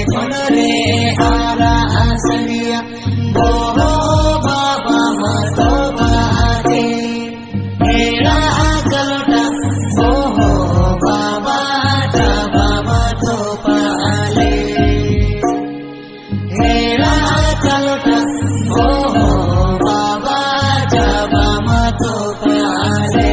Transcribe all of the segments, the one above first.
रे आरा आसनिया बोहो बाबा मतो बाते हेरा चलोटा बोहो बाबा जाबा मतो पाले हेरा चलोटा बोहो बाबा जाबा मतो पाले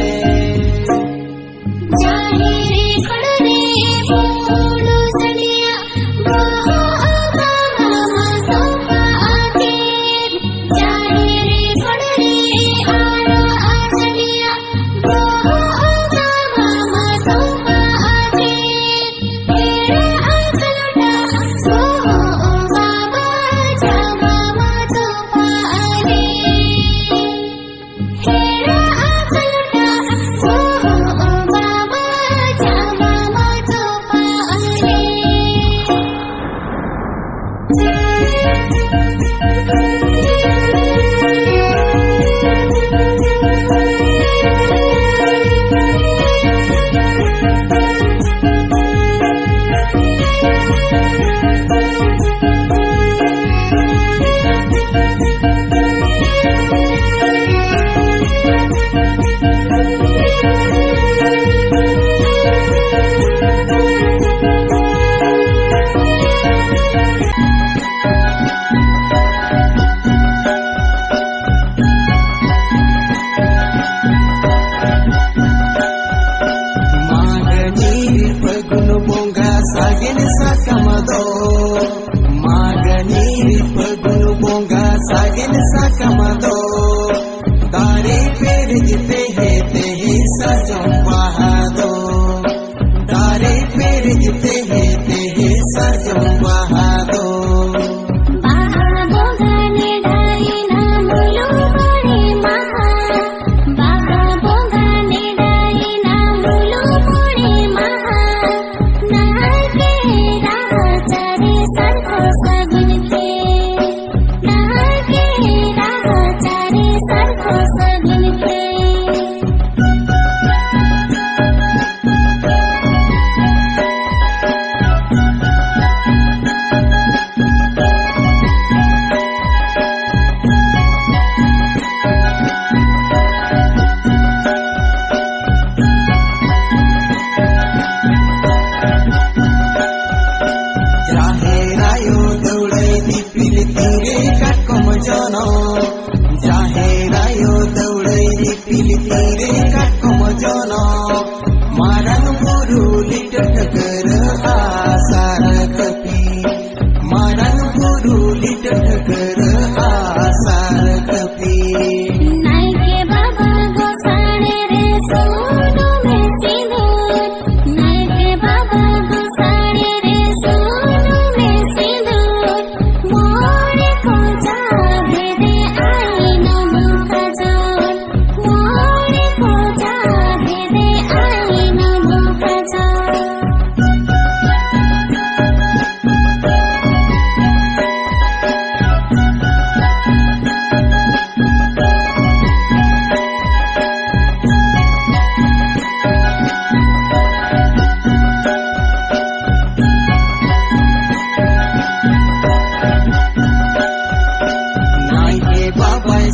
Sagin sakamado magani pagunu bonga sagin sakamado tare per jite he te sajam bahado tare per jite he te sajam bahado Jaherayo daulai dipil tire katkom jono marang buru lidat ger asar kepi marang buru lidat ger asar kepi naike baba gosane re sono me sindur naike baba gosane re sono me sindur more ko jahe de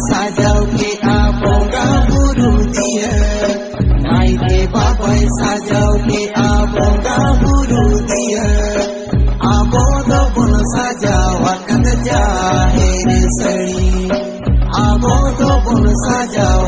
sajau ke abonga buru dia naike babai sajau ke abonga buru dia abodo bon sajau akan jaher sari abodo bon sajau